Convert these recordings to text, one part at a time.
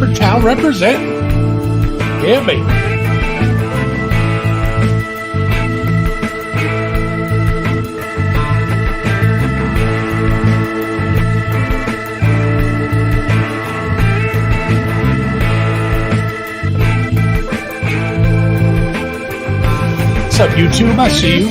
Shepherd Town represent. Yeah, baby. What's up, YouTube? I see you.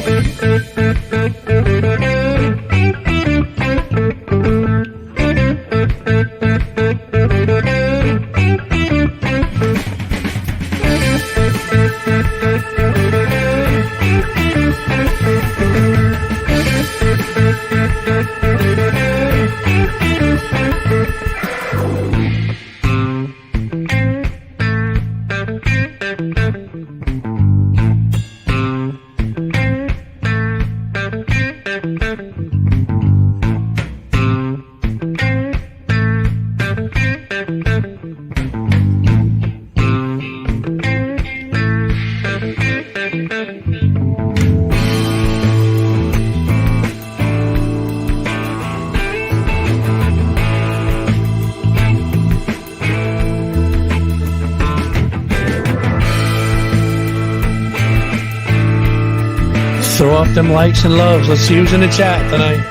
Throw up them likes and loves. Let's see who's in the chat tonight.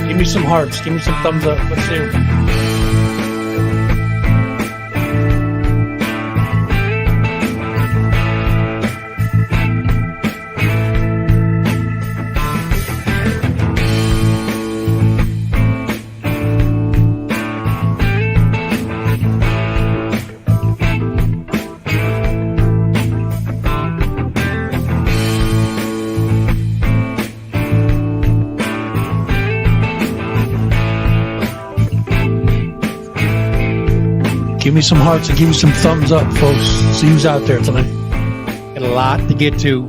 Give me some hearts. Give me some thumbs up. Let's see. Give me some hearts and give me some thumbs up, folks. See who's out there tonight. Got a lot to get to.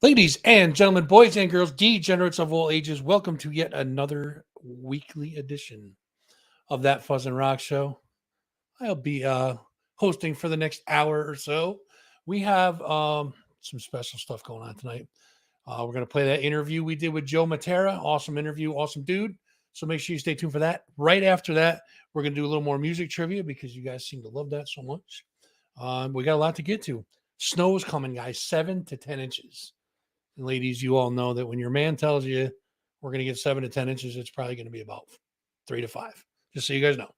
Ladies and gentlemen, boys and girls, degenerates of all ages, welcome to yet another weekly edition of That Fuzz and Rock Show. I'll be hosting for the next hour or so. We have some special stuff going on tonight. We're going to play that interview we did with Joe Matera. Awesome interview, awesome dude. So make sure you stay tuned for that. Right after that, we're going to do a little more music trivia because you guys seem to love that so much. We got a lot to get to. Snow is coming, guys, 7 to 10 inches. And ladies, you all know that when your man tells you we're going to get 7 to 10 inches, it's probably going to be about 3 to 5, just so you guys know.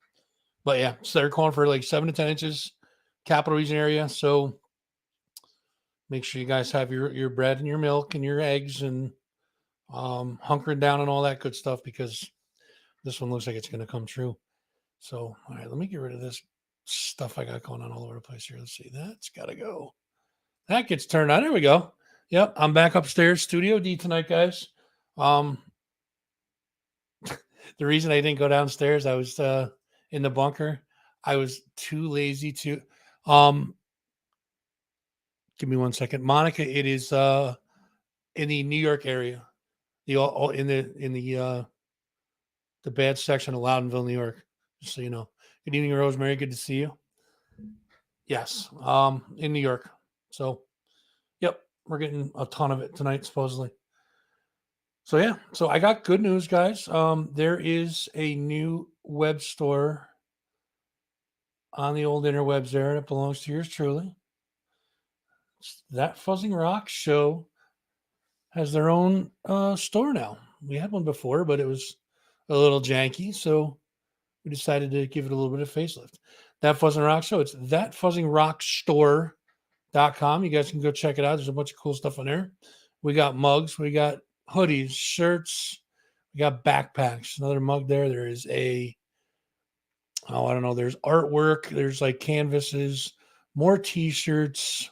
But yeah, so they're calling for like 7 to 10 inches, capital region area. So make sure you guys have your bread and your milk and your eggs and hunkering down and all that good stuff because this one looks like it's going to come true. So, all right, let me get rid of this stuff I got going on all over the place here. Let's see. That's got to go. That gets turned on. There we go. Yep, I'm back upstairs, Studio D tonight, guys. The reason I didn't go downstairs, I was in the bunker. I was too lazy to. Give me 1 second, Monica. It is in the New York area, in the bad section of Loudonville, New York. Just so you know. Good evening, Rosemary. Good to see you. Yes, in New York. So, yep. We're getting a ton of it tonight, supposedly. So, yeah. So, I got good news, guys. There is a new web store on the old interwebs there, and it belongs to yours truly. That Fuzzing Rock Show has their own store now. We had one before, but it was a little janky, so we decided to give it a little bit of facelift. That Fuzzing Rock Show. It's thatfuzzingrockstore.com. You guys can go check it out. There's a bunch of cool stuff on there. We got mugs. We got hoodies, shirts. We got backpacks. Another mug there. There is I don't know. There's artwork. There's like canvases, more t-shirts,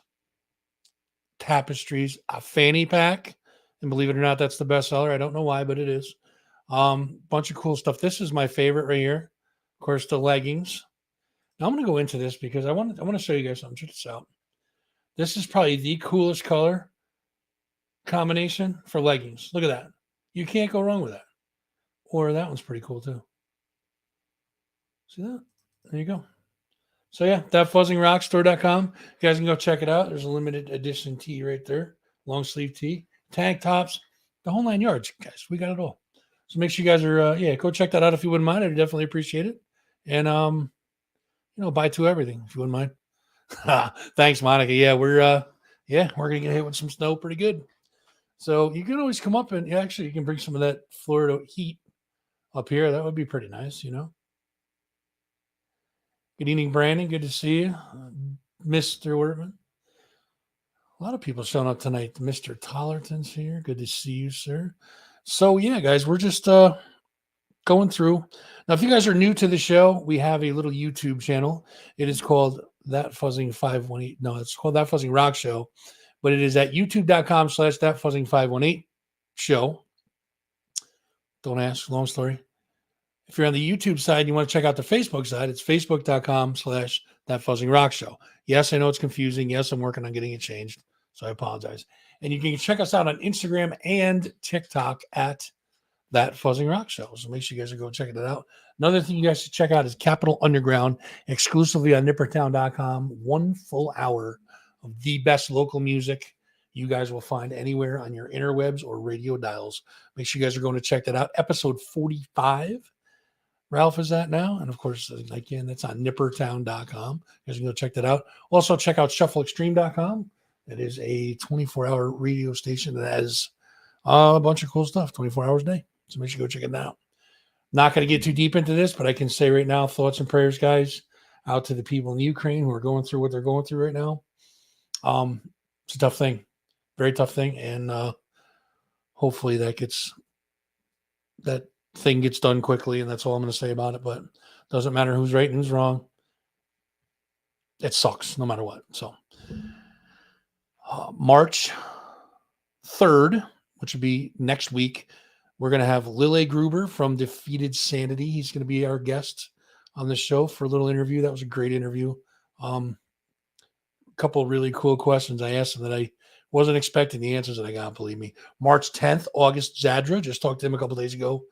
tapestries, a fanny pack. And believe it or not, that's the best seller. I don't know why, but it is. Bunch of cool stuff. This is my favorite right here. Of course, the leggings. Now I'm going to go into this because I want to show you guys something. Check this out. This is probably the coolest color combination for leggings. Look at that. You can't go wrong with that. Or that one's pretty cool too. See that? There you go. So yeah, thatfuzzingrockstore.com. You guys can go check it out. There's a limited edition tee right there. Long sleeve tee, tank tops, the whole 9 yards, guys. We got it all. So make sure you guys are go check that out if you wouldn't mind. I'd definitely appreciate it. And buy two everything if you wouldn't mind. Thanks, Monica. Yeah, we're gonna get hit with some snow pretty good. So you can always come up and you can bring some of that Florida heat up here. That would be pretty nice, Good evening, Brandon. Good to see you. Mr. Wortman. A lot of people showing up tonight. Mr. Tollerton's here. Good to see you, sir. So, yeah, guys, we're just going through. Now, if you guys are new to the show, we have a little YouTube channel. It is called That Fuzzing 518. No, it's called That Fuzzing Rock Show. But it is at youtube.com/thatfuzzing518 show. Don't ask. Long story. If you're on the YouTube side, you want to check out the Facebook side, it's facebook.com/thatfuzzingrockshow. Yes, I know it's confusing. Yes, I'm working on getting it changed, so I apologize. And you can check us out on Instagram and TikTok at That Fuzzing Rock Show. So make sure you guys are going checking it out. Another thing you guys should check out is Capital Underground, exclusively on nippertown.com. 1 full hour of the best local music you guys will find anywhere on your interwebs or radio dials. Make sure you guys are going to check that out. Episode 45. Ralph is at now. And of course, again, that's on nippertown.com. You guys can go check that out. Also, check out shuffleextreme.com. It is a 24-hour radio station that has a bunch of cool stuff, 24 hours a day. So make sure you go check it out. Not going to get too deep into this, but I can say right now, thoughts and prayers, guys, out to the people in Ukraine who are going through what they're going through right now. It's a tough thing, very tough thing. And hopefully that thing gets done quickly. And that's all I'm going to say about it. But it doesn't matter who's right and who's wrong. It sucks no matter what. So March 3rd, which would be next week, we're going to have Lille Gruber from Defeated Sanity. He's going to be our guest on the show for a little interview. That was a great interview. A couple of really cool questions I asked him that I wasn't expecting the answers that I got, believe me. March 10th, August Zadra. Just talked to him a couple of days ago.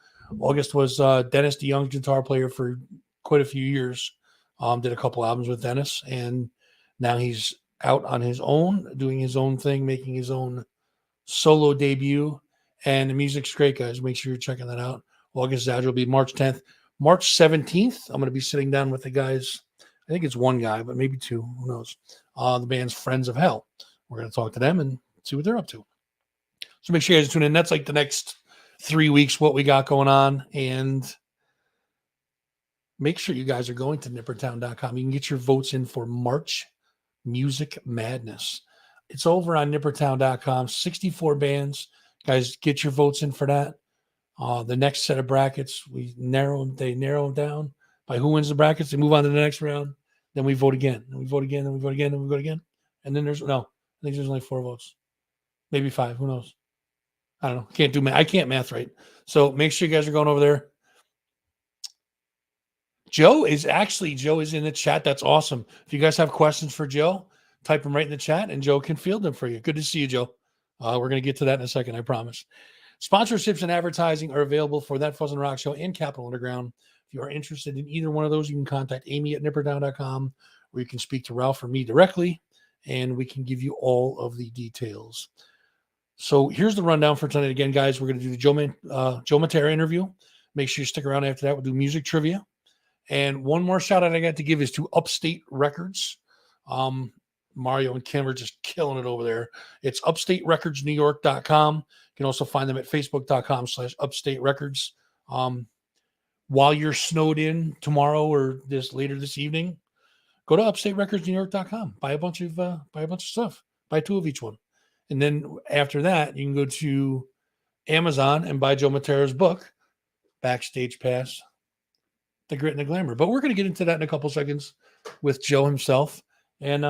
August was Dennis DeYoung's guitar player for quite a few years. Did a couple albums with Dennis, and now he's out on his own, doing his own thing, making his own solo debut. And the music's great, guys. Make sure you're checking that out. August Zadra will be March 10th. March 17th, I'm going to be sitting down with the guys. I think it's one guy, but maybe two. Who knows? The band's Friends of Hell. We're going to talk to them and see what they're up to. So make sure you guys tune in. That's like the next 3 weeks, what we got going on. And make sure you guys are going to nippertown.com. You can get your votes in for March Music Madness. It's over on nippertown.com. 64 bands. Guys, get your votes in for that. The next set of brackets, they narrow them down by who wins the brackets. They move on to the next round. Then we vote again. And we vote again. And we vote again. And we vote again. And then I think there's only 4 votes. Maybe 5. Who knows? I don't know. Can't do math. I can't math right. So make sure you guys are going over there. Joe is in the chat. That's awesome. If you guys have questions for Joe, type them right in the chat and Joe can field them for you. Good to see you, Joe. We're going to get to that in a second, I promise. Sponsorships and advertising are available for That Fuzzin' Rock Show and Capital Underground. If you are interested in either one of those, you can contact Amy at nippertown.com, or you can speak to Ralph or me directly, and we can give you all of the details. So here's the rundown for tonight. Again, guys, we're going to do the Joe Matera interview. Make sure you stick around after that. We'll do music trivia. And one more shout out I got to give is to Upstate Records. Mario and Kim are just killing it over there. It's upstaterecordsnewyork.com. You can also find them at facebook.com/upstaterecords. While you're snowed in tomorrow or later this evening, go to upstaterecordsnewyork.com. Buy a bunch of stuff. Buy 2 of each one. And then after that, you can go to Amazon and buy Joe Matera's book, Backstage Pass, The Grit and the Glamour. But we're going to get into that in a couple seconds with Joe himself. And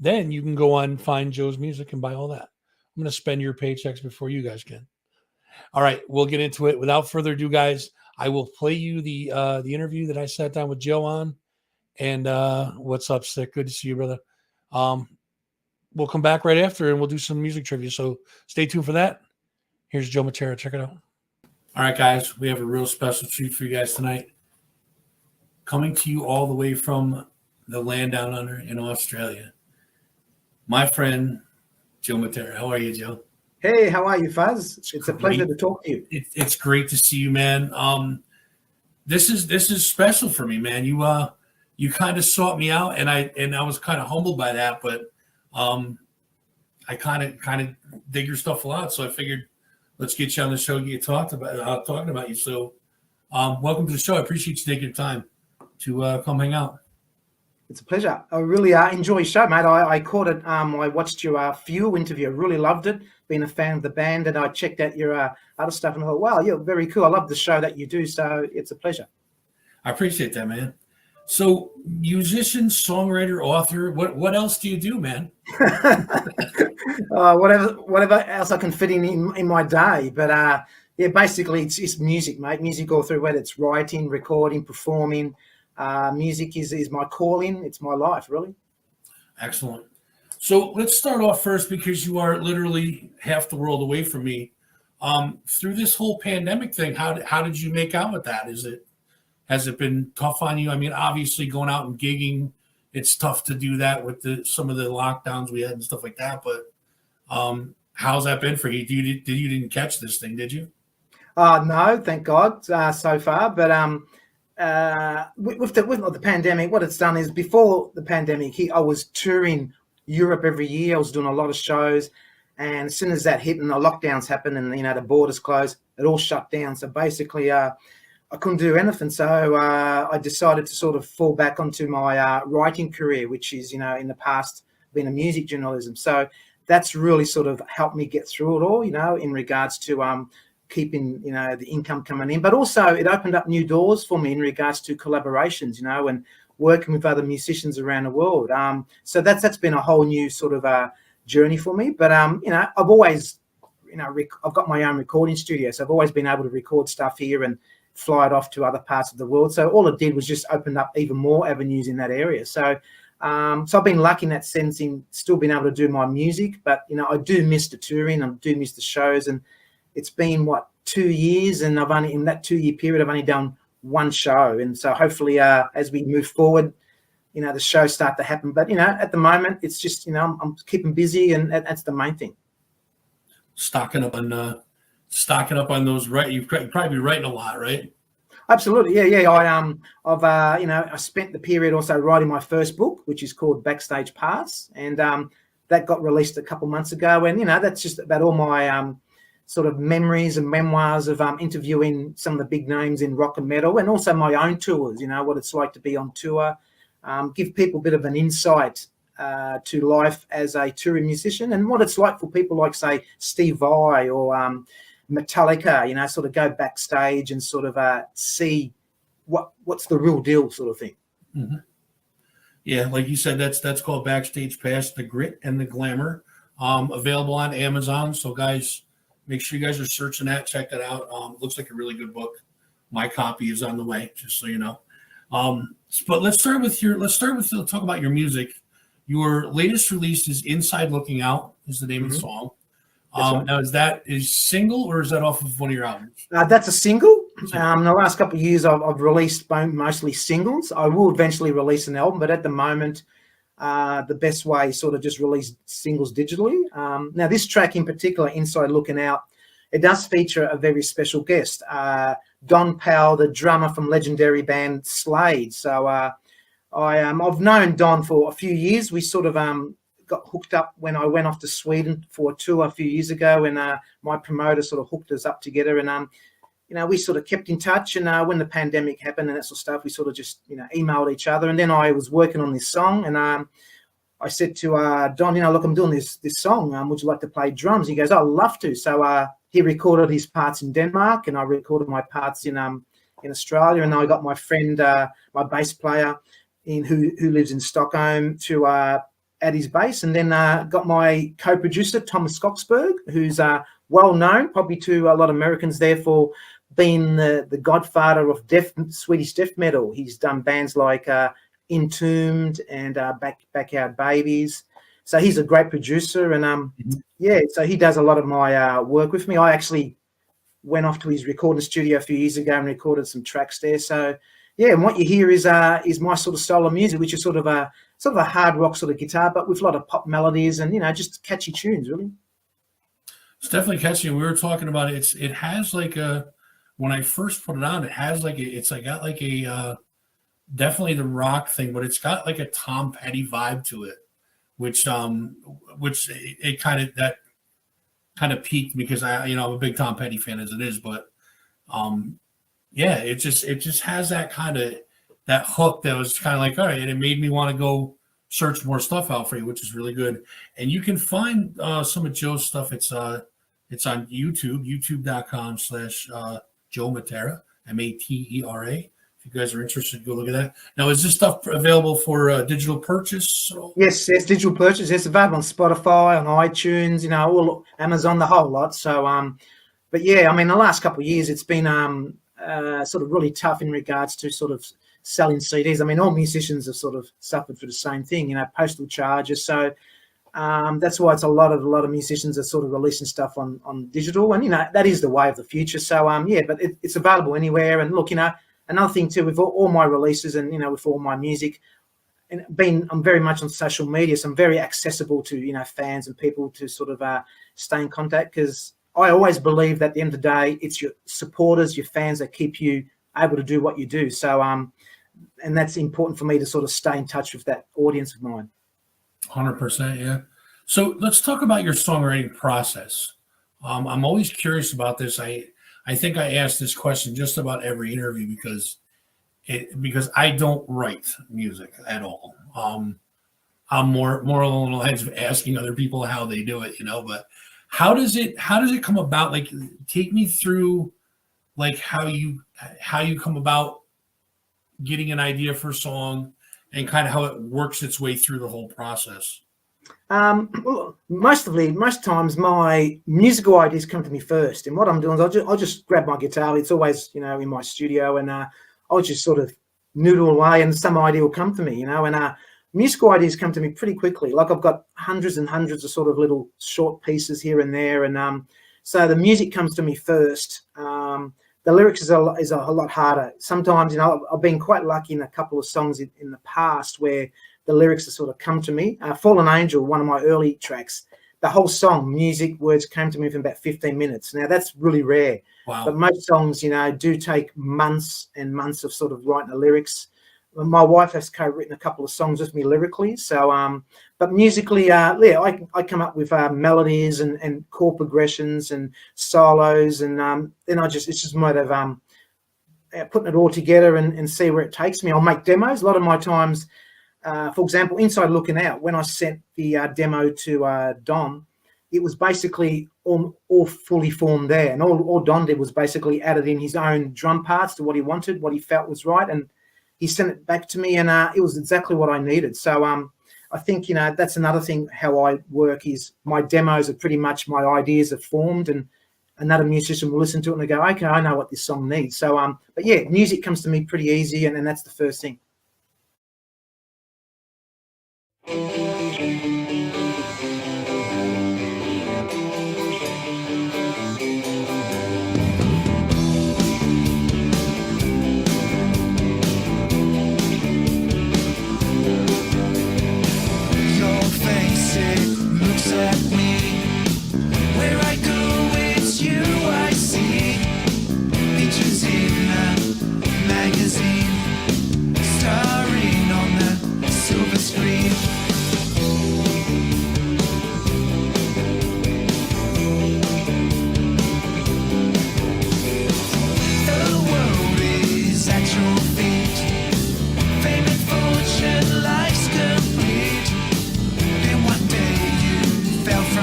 then you can go on and find Joe's music and buy all that. I'm going to spend your paychecks before you guys can. All right, we'll get into it. Without further ado, guys, I will play you the interview that I sat down with Joe on. And what's up, Sick? Good to see you, brother. We'll come back right after and we'll do some music trivia. So stay tuned for that. Here's Joe Matera. Check it out. All right, guys, we have a real special treat for you guys tonight. Coming to you all the way from the land down under in Australia, my friend Joe Matera. How are you, Joe? Hey, how are you, Fuzz? It's a pleasure to talk to you. It's great to see you, man. This is special for me, man. You kind of sought me out, and I was kind of humbled by that, but I kind of dig your stuff a lot, so I figured let's get you on the show and get talking about you. So, welcome to the show. I appreciate you taking your time to come hang out. It's a pleasure. I really enjoy your show, mate. I caught it. I watched your Fuel interview. I really loved it. Being a fan of the band, and I checked out your other stuff, and I thought, wow, you're very cool. I love the show that you do. So it's a pleasure. I appreciate that, man. So, musician, songwriter, author. What else do you do, man? Whatever else I can fit in my day. But yeah, basically it's music, mate. Music all through, whether it's writing, recording, performing. Music is my calling. It's my life, really. Excellent. So let's start off first, because you are literally half the world away from me. Through this whole pandemic thing, how did you make out with that? Has it been tough on you? I mean, obviously going out and gigging, it's tough to do that with some of the lockdowns we had and stuff like that. But how's that been for you? You didn't catch this thing, did you? No, thank God so far. But with the pandemic, what it's done is, before the pandemic, I was touring Europe every year. I was doing a lot of shows, and as soon as that hit and the lockdowns happened and the borders closed, it all shut down. So basically, I couldn't do anything. So I decided to sort of fall back onto my writing career, which is in the past been a music journalism. So that's really sort of helped me get through it all. In regards to keeping the income coming in, but also it opened up new doors for me in regards to collaborations, and working with other musicians around the world. So that's been a whole new sort of journey for me. But I've always, I've got my own recording studio, so I've always been able to record stuff here and fly it off to other parts of the world. So all it did was just open up even more avenues in that area. So I've been lucky in that sense, in still being able to do my music. But I do miss the touring, I do miss the shows, and it's been 2 years, and I've only, in that 2 year period, I've only done one show. And so hopefully as we move forward, the shows start to happen. But at the moment, it's just I'm keeping busy, and that's the main thing. Stocking up on those, right? You've probably be writing a lot, right? Absolutely, yeah. I've I spent the period also writing my first book, which is called Backstage Pass, and that got released a couple months ago. And that's just about all my sort of memories and memoirs of interviewing some of the big names in rock and metal, and also my own tours, what it's like to be on tour, give people a bit of an insight to life as a touring musician, and what it's like for people like, say, Steve Vai or Metallica, sort of go backstage and sort of see what's the real deal sort of thing. Mm-hmm. Yeah, like you said, that's called Backstage Pass, the grit and the glamour, available on Amazon. So guys, make sure you guys are searching that. Check that out. Looks like a really good book. My copy is on the way, just so you know. But let's talk about your music. Your latest release is Inside Looking Out, is the name of the song. Now, is single, or is that off of one of your albums? That's a single. In the last couple of years, I've released mostly singles. I will eventually release an album, but at the moment, the best way is sort of just release singles digitally. Now, this track in particular, Inside Looking Out, it does feature a very special guest, Don Powell, the drummer from legendary band Slade. So I've known Don for a few years. We sort of got hooked up when I went off to Sweden for a tour a few years ago, and my promoter sort of hooked us up together, and we sort of kept in touch. And when the pandemic happened and that sort of stuff, we sort of just emailed each other. And then I was working on this song, and I said to Don, look, I'm doing this song. Would you like to play drums? He goes, I'd love to. So he recorded his parts in Denmark, and I recorded my parts in Australia. And I got my friend, my bass player, who lives in Stockholm, to at his bass, and then got my co-producer Thomas Skogsberg, who's well known probably to a lot of Americans there for been the godfather of Swedish death metal. He's done bands like Entombed and Backyard Babies. So he's a great producer, and yeah, so he does a lot of my work with me. I actually went off to his recording studio a few years ago and recorded some tracks there. So yeah, and what you hear is my sort of style of music, which is sort of a hard rock sort of guitar, but with a lot of pop melodies and just catchy tunes, really. It's definitely catchy. We were talking about it. It has like when I first put it on, it has like got like a definitely the rock thing, but it's got like a Tom Petty vibe to it, which it kind of peaked because I'm a big Tom Petty fan as it is, but yeah, it just has that kind of that hook that was kind of like, all right, and it made me want to go search more stuff out for you, which is really good. And you can find some of Joe's stuff. It's on YouTube, youtube.com/Joe Matera, Matera. If you guys are interested, go look at that. Now, is this stuff available for digital purchase? Yes, digital purchase. It's available on Spotify, on iTunes, all Amazon, the whole lot. So, but yeah, I mean, the last couple of years, it's been sort of really tough in regards to sort of selling CDs. I mean, all musicians have sort of suffered for the same thing, postal charges. So that's why it's a lot of musicians are sort of releasing stuff on digital, and that is the way of the future. So yeah, but it's available anywhere. And look, another thing too, with all my releases and with all my music, and I'm very much on social media, so I'm very accessible to fans and people to sort of stay in contact, because I always believe that at the end of the day, it's your supporters, your fans that keep you able to do what you do. So and that's important for me to sort of stay in touch with that audience of mine. 100%, yeah. So let's talk about your songwriting process. I'm always curious about this. I think I ask this question just about every interview because I don't write music at all. I'm more along the lines of asking other people how they do it, But how does it come about? Like, take me through, like how you come about getting an idea for a song and kind of how it works its way through the whole process. Well, most times my musical ideas come to me first, and what I'm doing is I'll just grab my guitar. It's always in my studio, and I'll just sort of noodle away, and some idea will come to me, and musical ideas come to me pretty quickly. Like, I've got hundreds and hundreds of sort of little short pieces here and there, and so the music comes to me first. The lyrics is a lot harder. Sometimes, I've been quite lucky in a couple of songs in the past where the lyrics have sort of come to me. Fallen Angel, one of my early tracks, the whole song, music, words came to me within about 15 minutes. Now, that's really rare. Wow. But most songs, do take months and months of sort of writing the lyrics. My wife has co-written a couple of songs with me lyrically. So, but musically, I come up with melodies and chord progressions and solos, and then it's just a matter of putting it all together and see where it takes me. I'll make demos. A lot of my times, for example, Inside Looking Out, when I sent the demo to Don, it was basically all fully formed there, and all Don did was basically added in his own drum parts to what he wanted, what he felt was right, and he sent it back to me, and it was exactly what I needed. So I think, that's another thing how I work is my demos are pretty much my ideas are formed, and another musician will listen to it and they go, okay, I know what this song needs. So, but yeah, music comes to me pretty easy, and that's the first thing. Fell from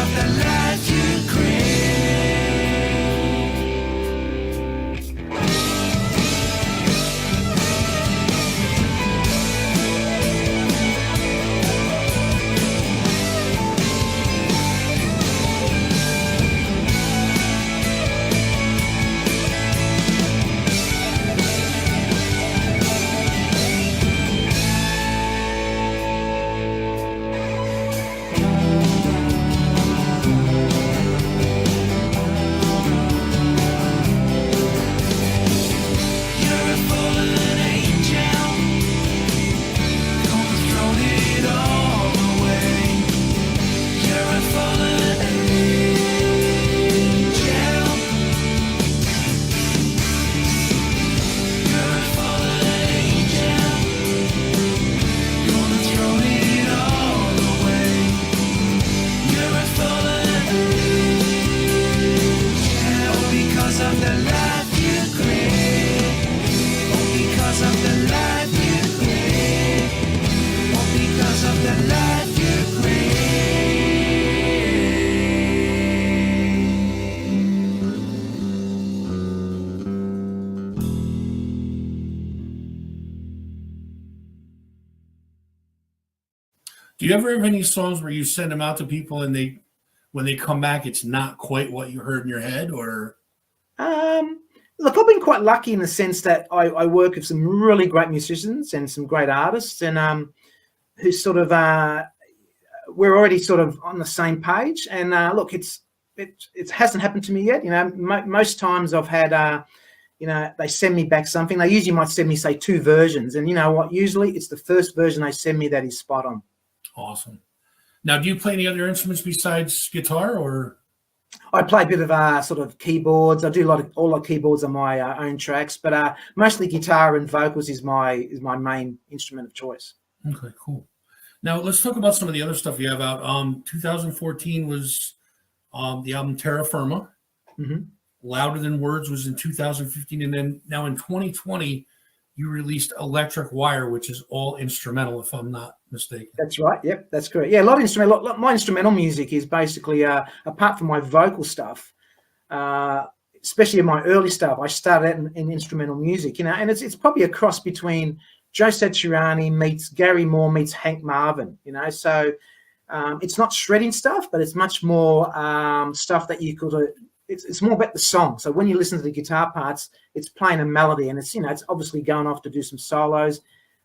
of the life you create. Do you ever have any songs where you send them out to people and when they come back, it's not quite what you heard in your head? Or Look, I've been quite lucky in the sense that I work with some really great musicians and some great artists, and who sort of we're already sort of on the same page. And look, it hasn't happened to me yet. You know, most times I've had you know, they send me back something. They usually might send me, say, 2 versions, and you know what? Usually it's the first version they send me that is spot on. awesome. Now, do you play any other instruments besides guitar, or? I play a bit of sort of keyboards. I do all the keyboards on my own tracks, but mostly guitar and vocals is my main instrument of choice. Okay, cool. Now let's talk about some of the other stuff you have out. 2014 was the album Terra Firma. Mm-hmm. Louder Than Words was in 2015, and then now in 2020 you released Electric Wire, which is all instrumental, if I'm not mistaken. That's right. Yep, that's correct. Yeah, a lot of instrumental. My instrumental music is basically, apart from my vocal stuff, especially in my early stuff, I started out in instrumental music, you know, and it's probably a cross between Joe Satriani meets Gary Moore meets Hank Marvin, you know. So it's not shredding stuff, but it's much more stuff that you could. It's more about the song. So when you listen to the guitar parts, it's playing a melody, and it's, you know, it's obviously going off to do some solos.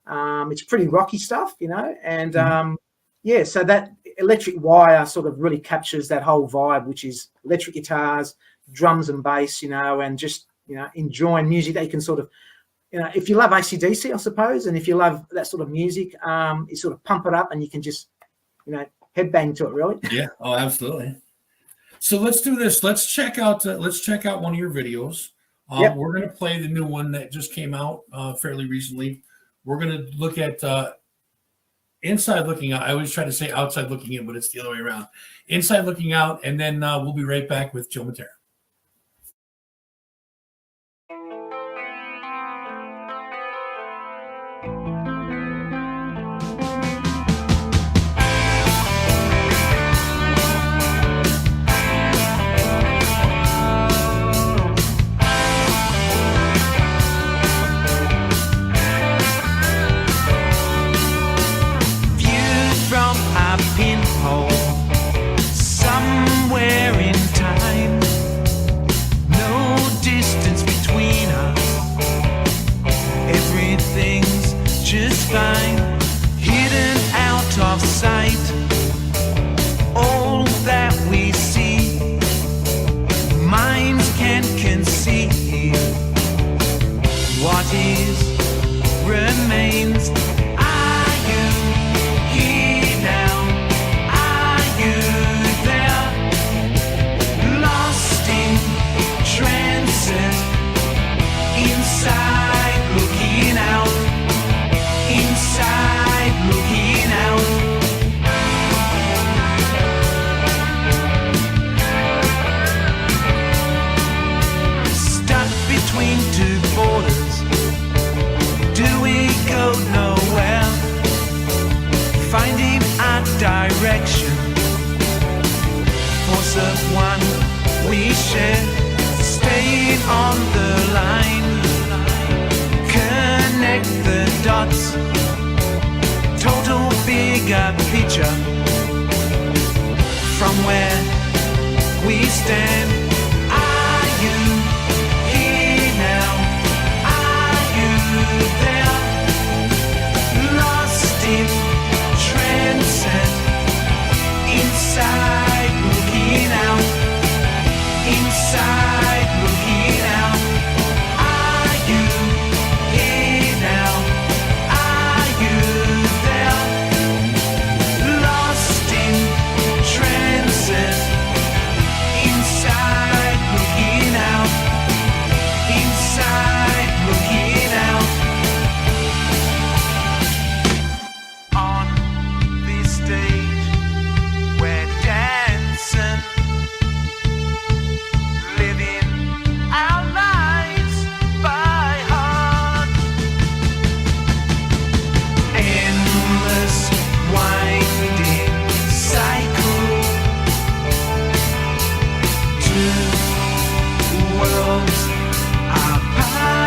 It's pretty rocky stuff, you know, and yeah, so that Electric Wire sort of really captures that whole vibe, which is electric guitars, drums and bass, you know, and just, you know, enjoying music that you can sort of, you know, if you love AC/DC, I suppose, and if you love that sort of music, you sort of pump it up and you can just, you know, headbang to it, really. Yeah. Oh, absolutely. So let's do this. Let's check out one of your videos. Yep. We're going to play the new one that just came out fairly recently. We're going to look at Inside Looking Out. I always try to say Outside Looking In, but it's the other way around. Inside Looking Out, and then we'll be right back with Joe Matera. Pinhole somewhere in time. one we share, staying on the line. Connect the dots, total bigger picture. From where we stand, are you here now? Are you there? Lost in transit, inside looking out, inside looking out. Are you here now? Are you there? Lost in transit, inside looking out, inside looking out. On this stage we're dancing, living our lives by heart. Endless winding cycle, two worlds apart.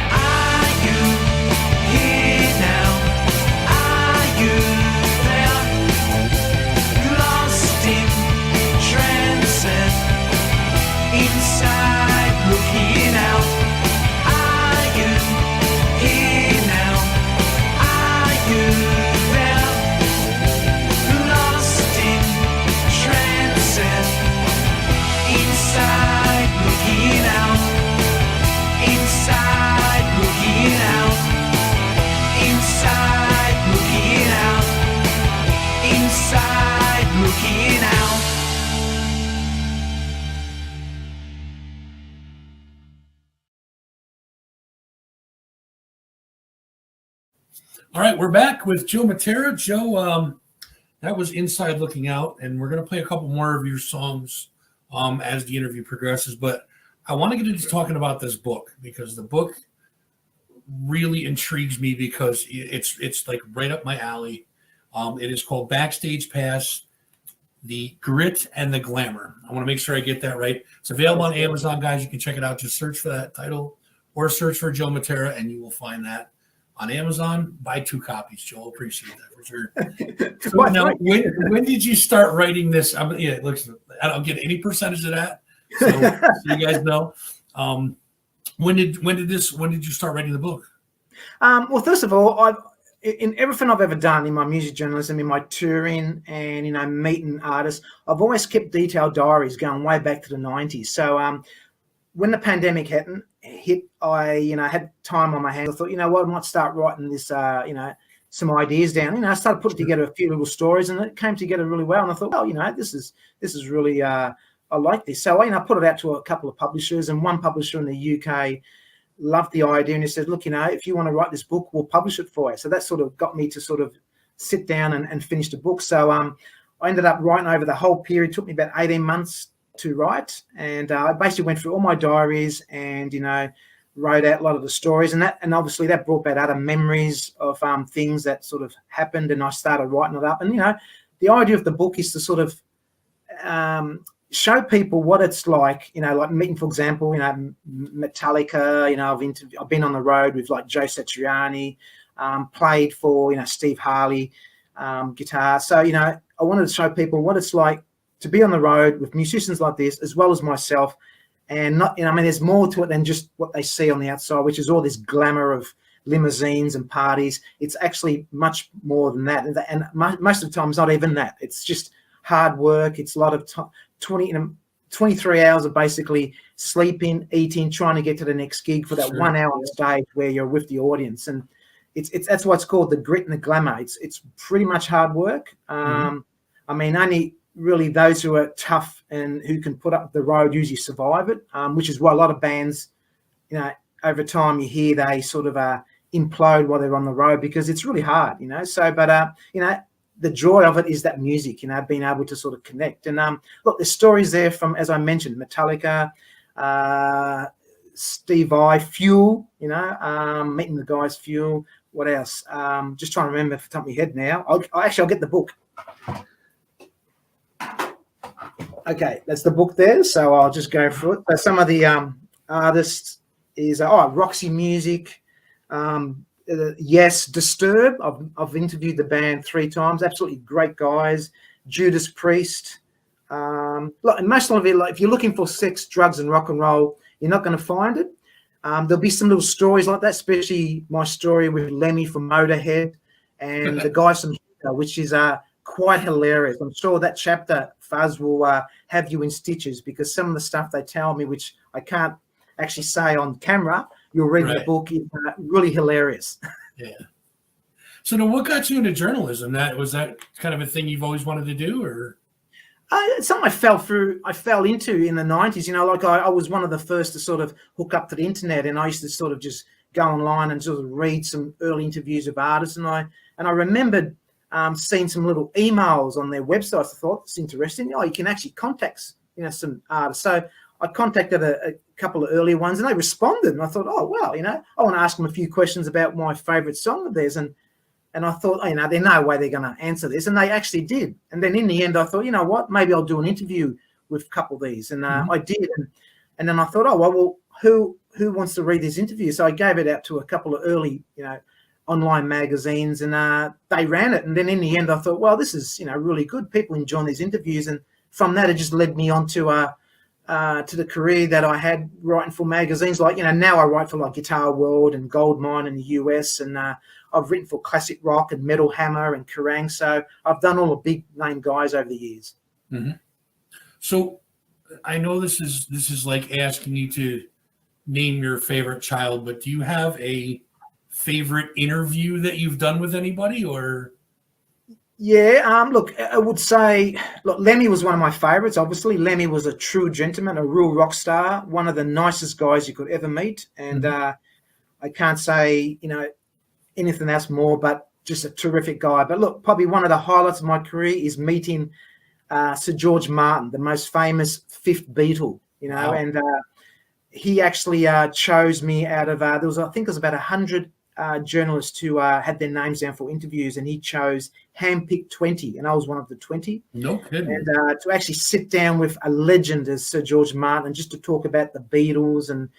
Are you here now? Are you there? Lost in transit, inside looking out. Are you here now? Are you there? Lost in transit, inside looking out, inside looking out, inside looking out, inside looking out. All right, we're back with Joe Matera. Joe, that was Inside Looking Out, and we're going to play a couple more of your songs as the interview progresses. But I want to get into talking about this book because the book really intrigues me because it's like right up my alley. It is called Backstage Pass, The Grit and the Glamour. I want to make sure I get that right. It's available on Amazon, guys. You can check it out. Just search for that title or search for Joe Matera, and you will find that on Amazon. Buy 2 copies, Joe. Appreciate that for sure. So now, when did you start writing this? It looks. I don't get any percentage of that, so you guys know. When did you start writing the book? Well, first of all, in everything I've ever done in my music journalism, in my touring and meeting artists, I've always kept detailed diaries going way back to the 90s. So when the pandemic hit, I had time on my hands. I thought, I might start writing this, some ideas down. I started putting together a few little stories, and it came together really well. And I thought, this is really, I like this. So I put it out to a couple of publishers, and one publisher in the UK loved the idea, and he said, look, if you want to write this book, we'll publish it for you. So that sort of got me to sort of sit down and finish the book. So I ended up writing over the whole period. It took me about 18 months to write, and I basically went through all my diaries and wrote out a lot of the stories, and obviously that brought back other memories of things that sort of happened, and I started writing it up. And the idea of the book is to sort of show people what it's like, like meeting, for example, Metallica. I've been on the road with like Joe Satriani, played for Steve Harley, guitar. So I wanted to show people what it's like to be on the road with musicians like this, as well as myself. And not, there's more to it than just what they see on the outside, which is all this glamour of limousines and parties. It's actually much more than that. And most of the time, it's not even that. It's just hard work. It's a lot of 23 hours of basically sleeping, eating, trying to get to the next gig for that 1 hour on stage where you're with the audience. And that's why it's called the grit and the glamour. It's pretty much hard work. Only really those who are tough and who can put up the road usually survive it, which is why a lot of bands, over time you hear they sort of implode while they're on the road because it's really hard, So, but, the joy of it is that music, being able to sort of connect. And look, there's stories there from, as I mentioned, Metallica, Steve Vai, Fuel, meeting the guys, Fuel. What else? Just trying to remember off the top of my head now. I'll get the book. Okay, that's the book there. So I'll just go through it. So some of the artists is Roxy Music. Yes, Disturb. I've interviewed the band 3 times. Absolutely great guys. Judas Priest. Look, and most of it, like, if you're looking for sex, drugs, and rock and roll, you're not going to find it. There'll be some little stories like that, especially my story with Lemmy from Motorhead and the guys from Hitler, which is quite hilarious. I'm sure that chapter, Fuzz, will have you in stitches, because some of the stuff they tell me, which I can't actually say on camera, you'll read the book, is really hilarious. Yeah. So then what got you into journalism? Was that kind of a thing you've always wanted to do, or? It's something I fell into in the 90s. Like I was one of the first to sort of hook up to the internet, and I used to sort of just go online and sort of read some early interviews of artists. And I remembered seeing some little emails on their websites. I thought, it's interesting. You can actually contact some artists. So I contacted a couple of early ones, and they responded. And I thought, oh wow, I want to ask them a few questions about my favourite song of theirs. And I thought, there's no way they're going to answer this. And they actually did. And then in the end, I thought, you know what, maybe I'll do an interview with a couple of these. And I did. And then I thought, well, who wants to read this interview? So I gave it out to a couple of early, online magazines, and they ran it. And then in the end, I thought, well, this is, really good. People enjoy these interviews. And from that, it just led me on to the career that I had writing for magazines. Like, now I write for like Guitar World and Goldmine in the US, and I've written for Classic Rock and Metal Hammer and Kerrang. So I've done all the big name guys over the years. Mm-hmm. So I know this is like asking you to name your favorite child, but do you have a favorite interview that you've done with anybody, or? Yeah, look, I would say, Lemmy was one of my favorites. Obviously, Lemmy was a true gentleman, a real rock star, one of the nicest guys you could ever meet. And I can't say, anything else more, but just a terrific guy. But look, probably one of the highlights of my career is meeting Sir George Martin, the most famous fifth Beatle, Wow. And he actually chose me out of, I think it was about 100 journalists who had their names down for interviews, and he chose handpicked 20, and I was one of the 20. No kidding. And to actually sit down with a legend as Sir George Martin, and just to talk about the Beatles and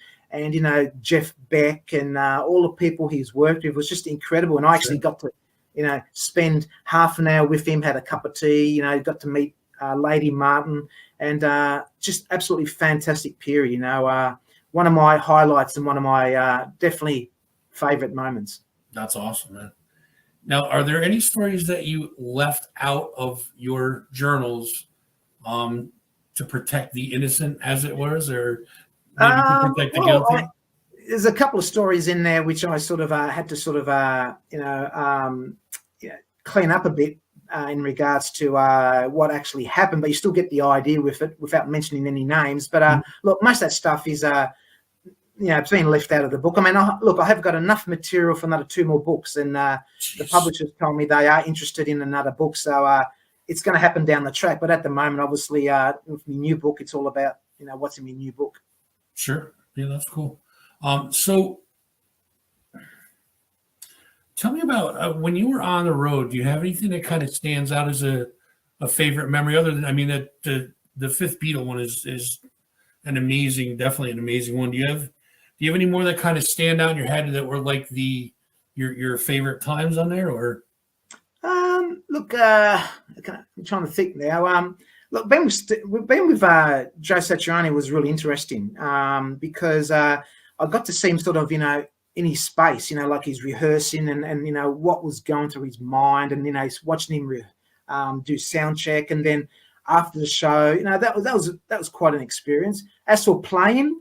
Jeff Beck and all the people he's worked with, was just incredible. And I actually got to spend half an hour with him, had a cup of tea, got to meet Lady Martin, and just absolutely fantastic period. One of my highlights and one of my definitely favorite moments. That's awesome, man. Now, are there any stories that you left out of your journals to protect the innocent, as it was, or maybe to protect the guilty? There's a couple of stories in there which I sort of had to sort of clean up a bit in regards to what actually happened, but you still get the idea with it without mentioning any names. But look, most of that stuff is it's been left out of the book. I mean, I have got enough material for another 2 more books, and the publishers told me they are interested in another book, so it's going to happen down the track. But at the moment, obviously, with my new book, it's all about what's in my new book. Sure, yeah, that's cool. So, tell me about when you were on the road. Do you have anything that kind of stands out as a favorite memory? Other than, the fifth Beatle one is an amazing, definitely an amazing one. Do you have any more that kind of stand out in your head that were like your favorite times on there, or? Look, I'm trying to think now. Look, being with Joe Satriani was really interesting because I got to see him sort of, in his space, like he's rehearsing and what was going through his mind, and watching him do sound check, and then after the show, that was quite an experience. As for playing,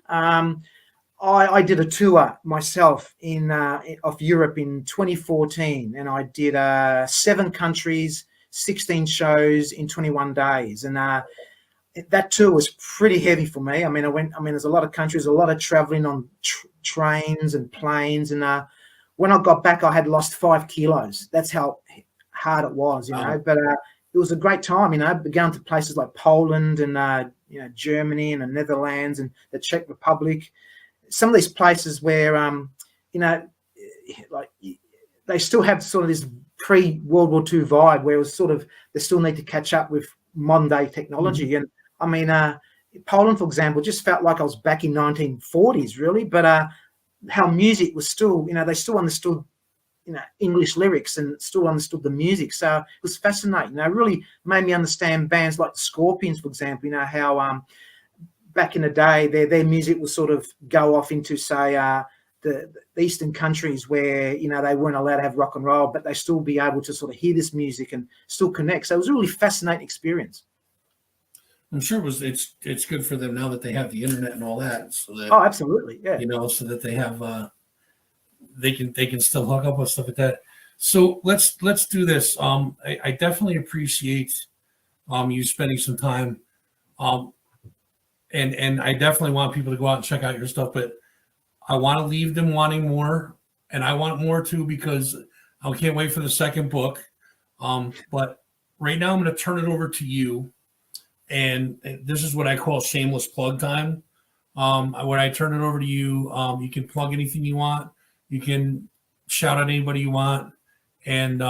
I did a tour myself of Europe in 2014, and I did 7 countries, 16 shows in 21 days, and that tour was pretty heavy for me. There's a lot of countries, a lot of traveling on trains and planes, and when I got back, I had lost 5 kilos. That's how hard it was, Wow. but it was a great time, going to places like Poland and, Germany and the Netherlands and the Czech Republic. Some of these places where, like they still have sort of this pre-World War II vibe where it was sort of, they still need to catch up with modern day technology. And I mean, Poland, for example, just felt like I was back in 1940s, really. But how music was still, they still understood, English lyrics and still understood the music. So it was fascinating. It really made me understand bands like the Scorpions, for example. How back in the day, their music would sort of go off into, say, the Eastern countries where, they weren't allowed to have rock and roll, but they still be able to sort of hear this music and still connect. So it was a really fascinating experience. I'm sure it's good for them now that they have the internet and all that. So that, oh, absolutely. Yeah. So that they have, they can still hook up with stuff like that. So let's do this. I definitely appreciate you spending some time. And I definitely want people to go out and check out your stuff, but I want to leave them wanting more, and I want more too, because I can't wait for the second book. But right now I'm going to turn it over to you. And this is what I call shameless plug time. When I turn it over to you, you can plug anything you want. You can shout at anybody you want. And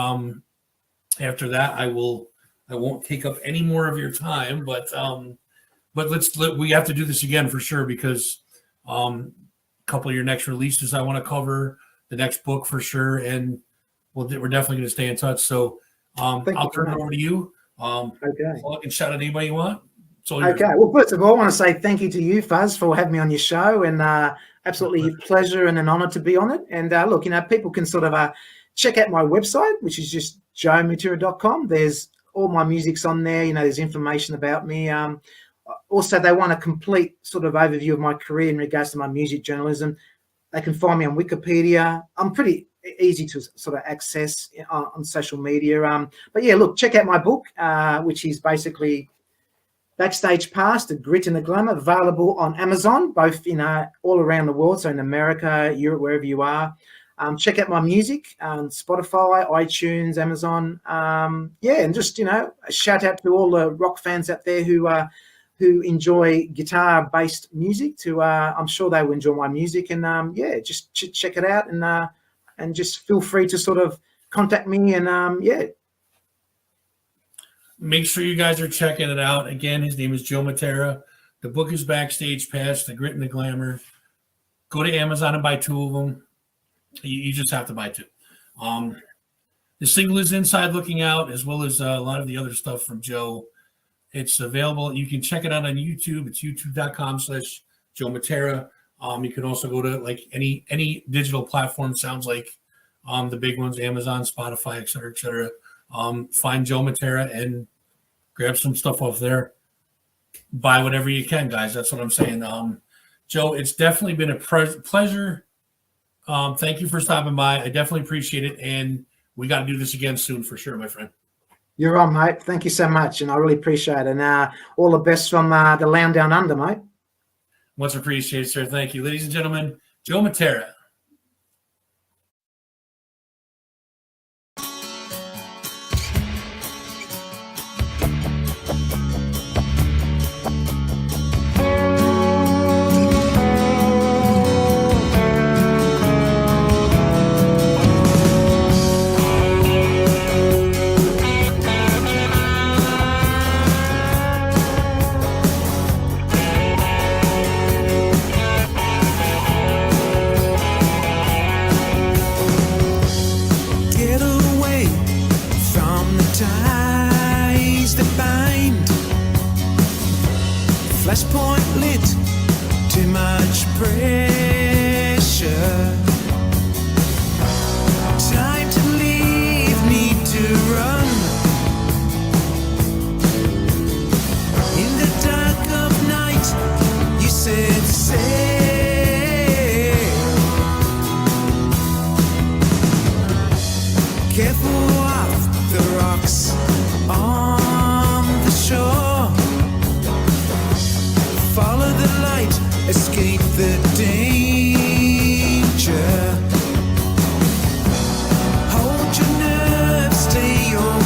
after that, I won't take up any more of your time, but we have to do this again for sure, because a couple of your next releases I want to cover, the next book for sure, and we're definitely going to stay in touch. So I'll turn it over to you. Okay. Plug and shout at anybody you want. Okay. Well, first of all, I want to say thank you to you, Fuzz, for having me on your show, and absolutely a pleasure and an honor to be on it. And look, people can sort of check out my website, which is just joematera.com. There's all my music's on there. There's information about me. Also, they want a complete sort of overview of my career in regards to my music journalism. They can find me on Wikipedia. I'm pretty easy to sort of access on social media. But yeah, look, check out my book, which is basically Backstage Pass, The Grit and the Glamour, available on Amazon, both all around the world, so in America, Europe, wherever you are. Check out my music on Spotify, iTunes, Amazon. And just, a shout out to all the rock fans out there who enjoy guitar-based music. I'm sure they will enjoy my music, and just check it out, and just feel free to sort of contact me, and Make sure you guys are checking it out. Again, his name is Joe Matera. The book is Backstage Pass, The Grit and the Glamour. Go to Amazon and buy 2 of them. You just have to buy 2. The single is Inside Looking Out, as well as a lot of the other stuff from Joe. It's available. You can check it out on YouTube. It's youtube.com/Joe Matera. You can also go to like any digital platform. Sounds like the big ones, Amazon, Spotify, et cetera, et cetera. Find Joe Matera and grab some stuff off there. Buy whatever you can, guys. That's what I'm saying. Joe, it's definitely been a pleasure. Thank you for stopping by. I definitely appreciate it. And we got to do this again soon for sure, my friend. You're on, mate. Thank you so much. And I really appreciate it. And all the best from the land down under, mate. Much appreciated, sir. Thank you. Ladies and gentlemen, Joe Matera. Flashpoint lit, too much pressure. Time to leave, need to run. In the dark of night, you said sail. Careful of the rocks on the shore. Follow the light, escape the danger. Hold your nerve, stay on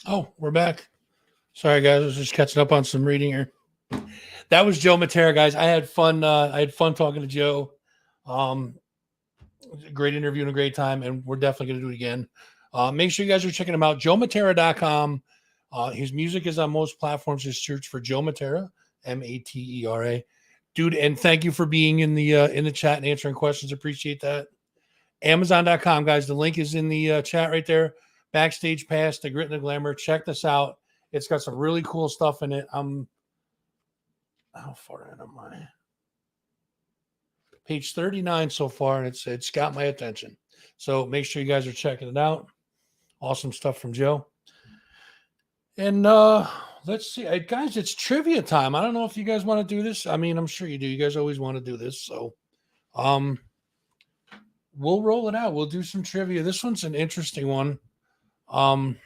Oh, we're back. Sorry, guys. I was just catching up on some reading here. That was Joe Matera, guys. I had fun. I had fun talking to Joe. Great interview and a great time, and we're definitely going to do it again. Make sure you guys are checking him out. JoeMatera.com. His music is on most platforms. Just search for Joe Matera, Matera. Dude, and thank you for being in the chat and answering questions. Appreciate that. Amazon.com, guys. The link is in the chat right there. Backstage Pass, The Grit and the Glamour. Check this out. It's got some really cool stuff in it. How far in am I? Page 39 so far, and it's got my attention. So make sure you guys are checking it out. Awesome stuff from Joe. And let's see. Guys, it's trivia time. I don't know if you guys want to do this. I mean, I'm sure you do. You guys always want to do this. So we'll roll it out. We'll do some trivia. This one's an interesting one. Found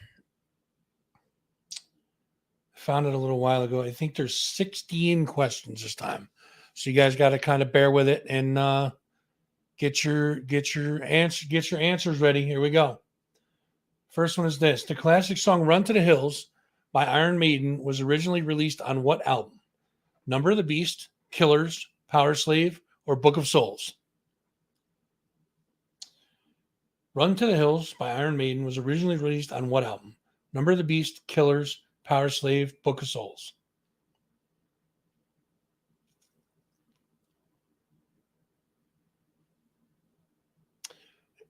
it a little while ago. I think there's 16 questions this time. So you guys got to kind of bear with it and get your answers ready. Here we go. First one is this. The classic song Run to the Hills by Iron Maiden was originally released on what album? Number of the Beast, Killers, Power Slave, or Book of Souls? Run to the Hills by Iron Maiden was originally released on what album? Number of the Beast, Killers, Power Slave, Book of Souls.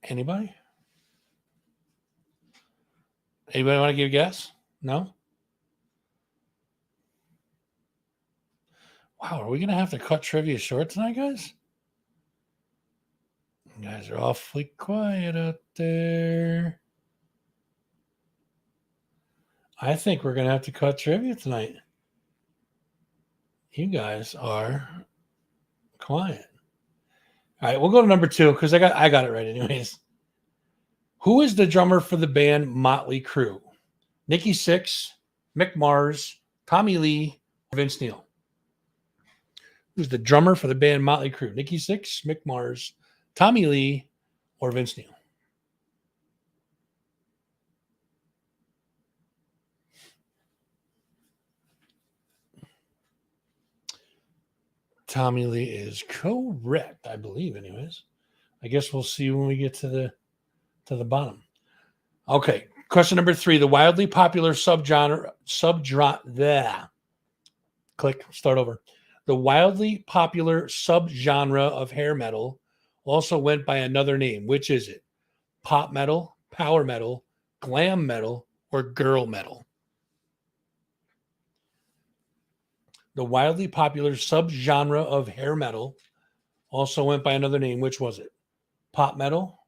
Anybody? Anybody want to give a guess? No? Wow, are we going to have to cut trivia short tonight, guys? You guys are awfully quiet out there. I think we're going to have to cut trivia tonight. You guys are quiet. All right, we'll go to number 2 because I got it right anyways. Who is the drummer for the band Motley Crue? Nikki Sixx, Mick Mars, Tommy Lee, or Vince Neil? Who's the drummer for the band Motley Crue? Nikki Sixx, Mick Mars, Tommy Lee, or Vince Neil? Tommy Lee is correct, I believe, anyways. I guess we'll see when we get to the bottom. Okay, question number 3. The wildly popular subgenre. Click, start over. The wildly popular subgenre of hair metal also went by another name. Which is it? Pop metal, power metal, glam metal, or girl metal? The wildly popular subgenre of hair metal also went by another name. Which was it? Pop metal,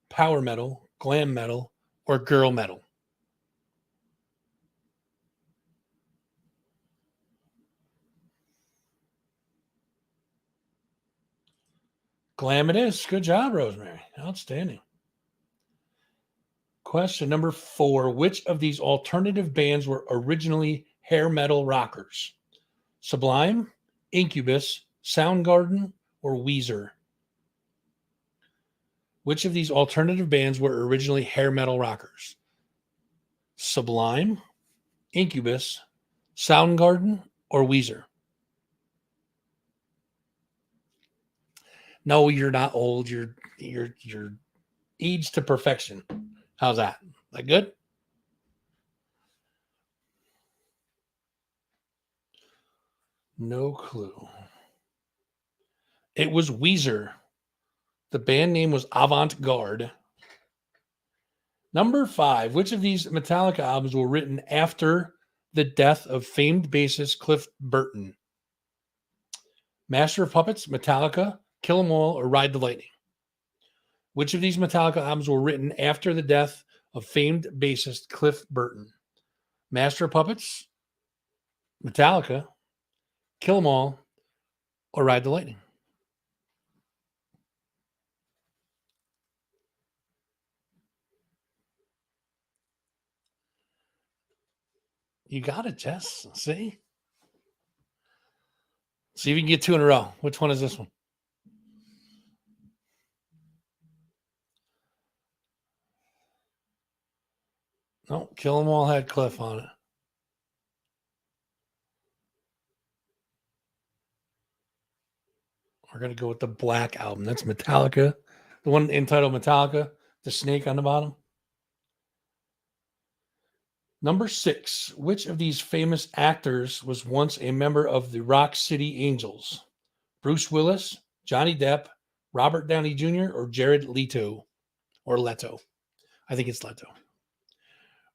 power metal, glam metal, or girl metal? Glam it is. Good job, Rosemary. Outstanding. Question number 4. Which of these alternative bands were originally hair metal rockers? Sublime, Incubus, Soundgarden, or Weezer? Which of these alternative bands were originally hair metal rockers? Sublime, Incubus, Soundgarden, or Weezer? No, you're not old. You're aged to perfection. How's that? That good? No clue. It was Weezer. The band name was Avant Garde. Number 5. Which of these Metallica albums were written after the death of famed bassist Cliff Burton? Master of Puppets, Metallica, Kill 'Em All, or Ride the Lightning? Which of these Metallica albums were written after the death of famed bassist Cliff Burton? Master of Puppets, Metallica, Kill 'Em All, or Ride the Lightning? You got it, Jess. See? See if you can get 2 in a row. Which one is this one? No, Kill 'Em All had Cliff on it. We're going to go with the Black Album. That's Metallica. The one entitled Metallica, the snake on the bottom. Number 6. Which of these famous actors was once a member of the Rock City Angels? Bruce Willis, Johnny Depp, Robert Downey Jr., or Jared Leto? Or Leto. I think it's Leto.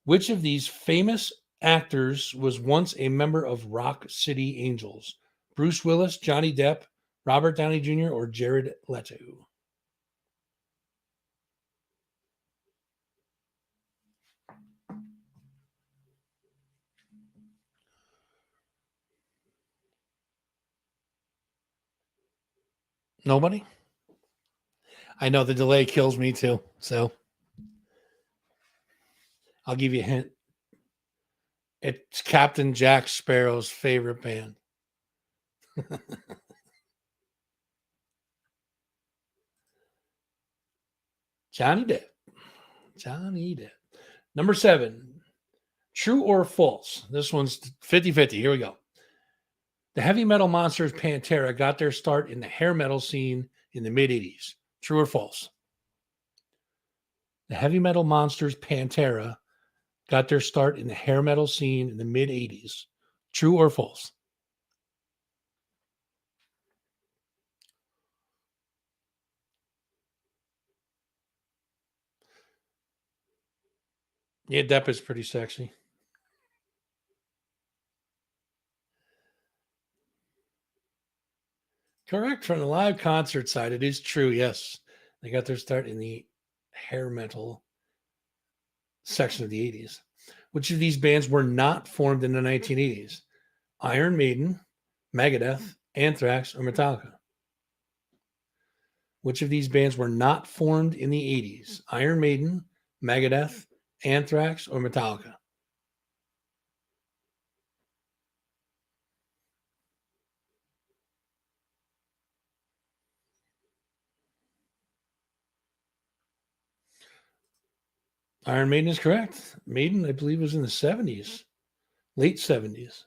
Which of these famous actors was once a member of Rock City Angels? Bruce Willis, Johnny Depp, Robert Downey Jr., or Jared Leto? Nobody? I know the delay kills me too, so I'll give you a hint. It's Captain Jack Sparrow's favorite band. Johnny Depp. Johnny Depp. Number 7. True or false? This one's 50-50. Here we go. The heavy metal monsters Pantera got their start in the hair metal scene in the mid-80s. True or false? The heavy metal monsters Pantera got their start in the hair metal scene in the mid-80s. True or false? Yeah, Depp is pretty sexy. Correct. From the live concert side, it is true. Yes. They got their start in the hair metal section of the 80s. Which of these bands were not formed in the 1980s? Iron Maiden, Megadeth, Anthrax, or Metallica? Which of these bands were not formed in the 80s? Iron Maiden, Megadeth, Anthrax, or Metallica? Iron Maiden is correct. Maiden, I believe, was in the 70s, late 70s.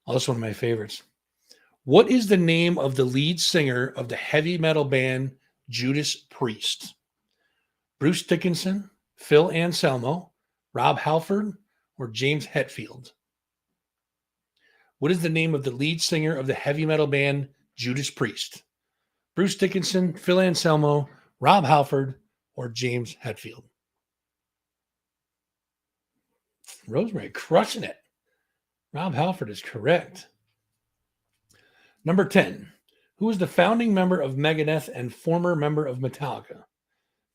Oh, that's one of my favorites. What is the name of the lead singer of the heavy metal band Judas Priest? Bruce Dickinson, Phil Anselmo, Rob Halford, or James Hetfield? What is the name of the lead singer of the heavy metal band Judas Priest? Bruce Dickinson, Phil Anselmo, Rob Halford, or James Hetfield? Rosemary crushing it. Rob Halford is correct. Number 10. Who is the founding member of Megadeth and former member of Metallica?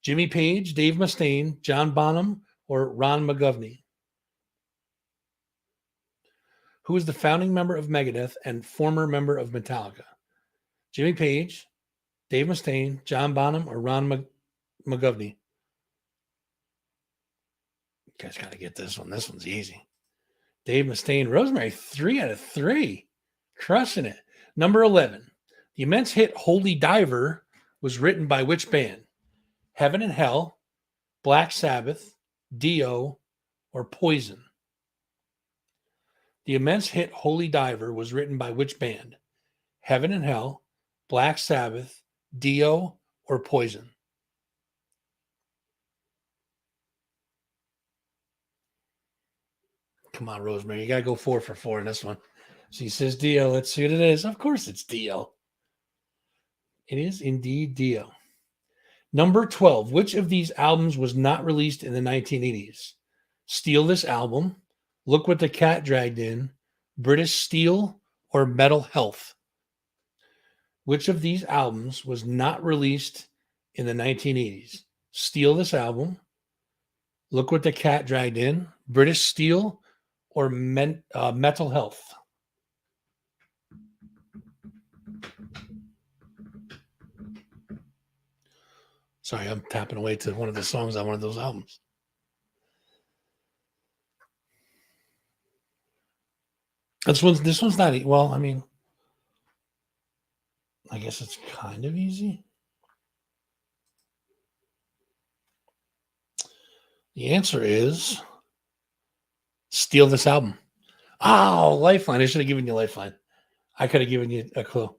Jimmy Page, Dave Mustaine, John Bonham, or Ron McGovney? Who is the founding member of Megadeth and former member of Metallica? Jimmy Page, Dave Mustaine, John Bonham, or Ron McGovney? You guys got to get this one. This one's easy. Dave Mustaine. Rosemary, 3 out of 3. Crushing it. Number 11. The immense hit Holy Diver was written by which band? Heaven and Hell, Black Sabbath, Dio, or Poison? The immense hit Holy Diver was written by which band? Heaven and Hell, Black Sabbath, Dio, or Poison? Come on, Rosemary. You got to go 4 for 4 in this one. She says Dio. Let's see what it is. Of course it's Dio. It is indeed Dio. Number 12. Which of these albums was not released in the 1980s? Steal This Album, Look What the Cat Dragged In, British Steel, or Metal Health? Which of these albums was not released in the 1980s? Steal This Album, Look What the Cat Dragged In, British Steel, or Metal Health? Sorry, I'm tapping away to one of the songs on one of those albums. This one's not, well, I mean, I guess it's kind of easy. The answer is Steal This Album. Oh, Lifeline. I should have given you Lifeline. I could have given you a clue.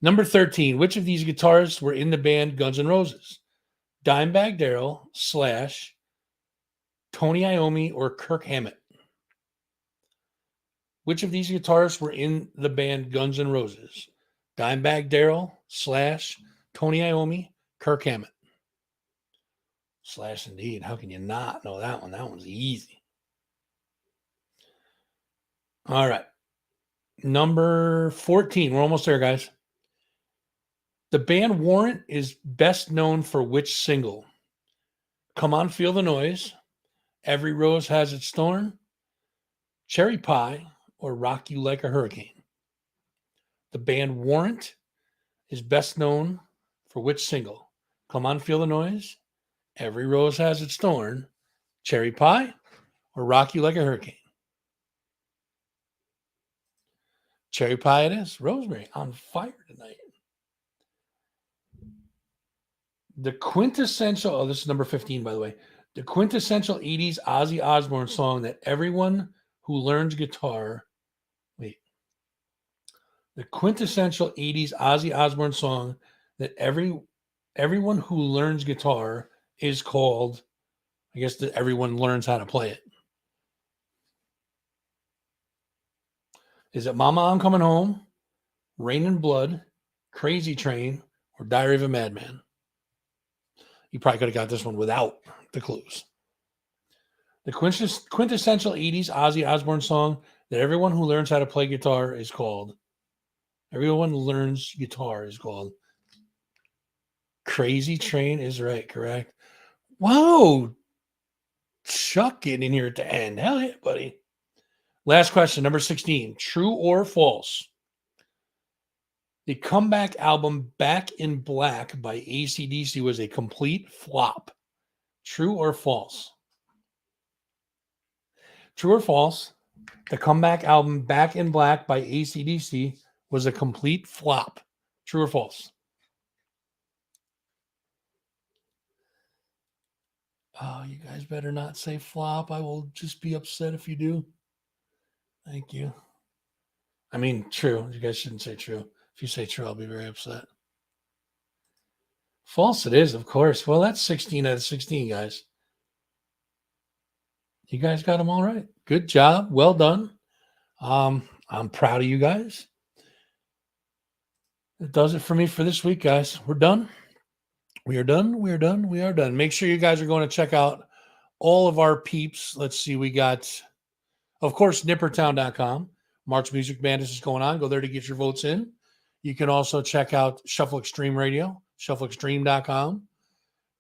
Number 13. Which of these guitarists were in the band Guns N' Roses? Dimebag Darrell, Slash, Tony Iommi, or Kirk Hammett? Which of these guitarists were in the band Guns N' Roses? Dimebag Darrell, Slash, Tony Iommi, Kirk Hammett. Slash indeed. How can you not know that one? That one's easy. All right. Number 14. We're almost there, guys. The band Warrant is best known for which single? Come On, Feel the Noise, Every Rose Has Its Thorn, Cherry Pie, or Rock You Like a Hurricane? The band Warrant is best known for which single? Come On, Feel the Noise, Every Rose Has Its Thorn, Cherry Pie, or Rock You Like a Hurricane? Cherry Pie it is. Rosemary on fire tonight. The quintessential, this is number 15, by the way. The quintessential 80s Ozzy Osbourne song that everyone who learns guitar, the quintessential 80s Ozzy Osbourne song that everyone who learns guitar is called, I guess that everyone learns how to play it. Is it Mama, I'm Coming Home, Rain and Blood, Crazy Train, or Diary of a Madman? You probably could have got this one without the clues. The quintessential 80s Ozzy Osbourne song that everyone who learns how to play guitar is called. Everyone who learns guitar is called. Crazy Train is right, correct. Whoa. Chuck getting in here at the end. Hell yeah, buddy. Last question, number 16. True or false? The comeback album Back in Black by AC/DC was a complete flop. True or false? True or false? The comeback album Back in Black by AC/DC was a complete flop. True or false? Oh, you guys better not say flop. I will just be upset if you do. Thank you. I mean, true. You guys shouldn't say true. If you say true, I'll be very upset. False it is, of course. Well, that's 16 out of 16, guys. You guys got them all right. Good job. Well done. I'm proud of you guys. That does it for me for this week, guys. We're done. We are done. We are done. We are done. Make sure you guys are going to check out all of our peeps. Let's see. We got, of course, nippertown.com. March Music Madness is going on. Go there to get your votes in. You can also check out Shuffle Extreme Radio, shuffleextreme.com.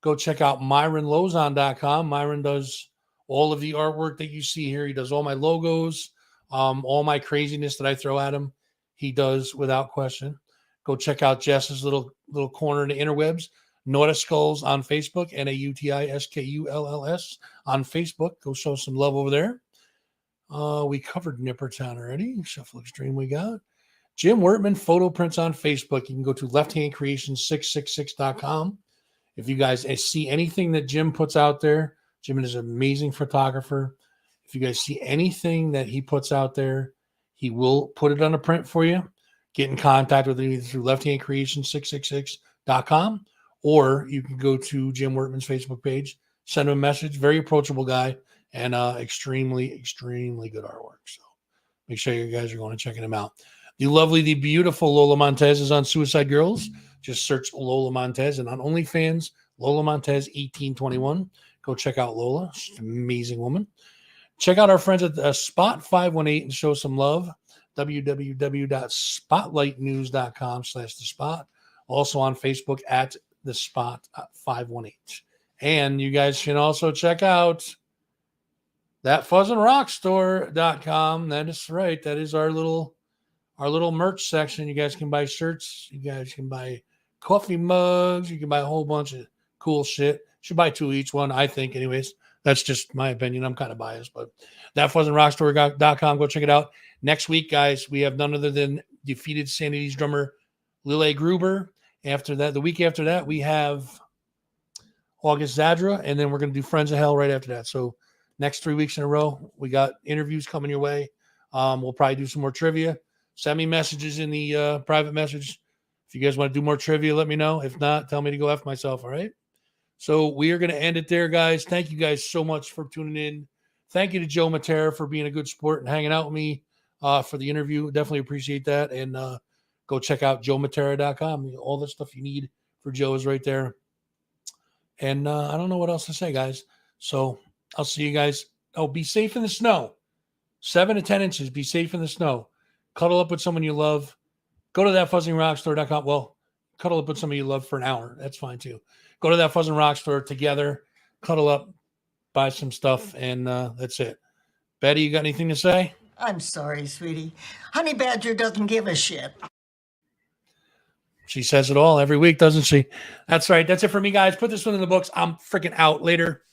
Go check out MyronLozon.com. Myron does all of the artwork that you see here. He does all my logos, all my craziness that I throw at him. He does without question. Go check out Jess's little corner in the interwebs. Nautiskulls on Facebook, NAUTISKULLS on Facebook. Go show some love over there. We covered Nippertown already. Shuffle Extreme we got. Jim Wertman photo prints on Facebook. You can go to lefthandcreations666.com. If you guys see anything that Jim puts out there, Jim is an amazing photographer. If you guys see anything that he puts out there, he will put it on a print for you. Get in contact with him either through lefthandcreations666.com, or you can go to Jim Wertman's Facebook page, send him a message. Very approachable guy, and extremely, extremely good artwork. So make sure you guys are going and checking him out. The lovely, the beautiful Lola Montez is on Suicide Girls. Just search Lola Montez. And on OnlyFans, Lola Montez 1821. Go check out Lola. She's an amazing woman. Check out our friends at Spot 518 and show some love. www.spotlightnews.com/thespot. Also on Facebook at the Spot 518. And you guys can also check out thatfuzzandrockstore.com. That is right. That is our little merch section. You guys can buy shirts. You guys can buy coffee mugs. You can buy a whole bunch of cool shit. You should buy 2 each one, I think, anyways. That's just my opinion. I'm kind of biased, but thatfuzzandrockstore.com. Go check it out. Next week, guys, we have none other than Defeated Sanity's drummer, Lil A. Gruber. After that, the week after that, we have August Zadra, and then we're going to do Friends of Hell right after that. So next 3 weeks in a row, we got interviews coming your way. We'll probably do some more trivia. Send me messages in the private message. If you guys want to do more trivia, let me know. If not, tell me to go F myself, all right? So we are going to end it there, guys. Thank you guys so much for tuning in. Thank you to Joe Matera for being a good sport and hanging out with me for the interview. Definitely appreciate that. And go check out joematera.com. All the stuff you need for Joe is right there. And I don't know what else to say, guys. So I'll see you guys. Oh, be safe in the snow. 7 to 10 inches. Be safe in the snow. Cuddle up with someone you love. Go to thatfuzzingrockstore.com. Well, cuddle up with somebody you love for an hour. That's fine too. Go to That Fuzzing Rock Store together. Cuddle up. Buy some stuff. And that's it. Betty, you got anything to say? I'm sorry, sweetie. Honey Badger doesn't give a shit. She says it all every week, doesn't she? That's right. That's it for me, guys. Put this one in the books. I'm freaking out. Later.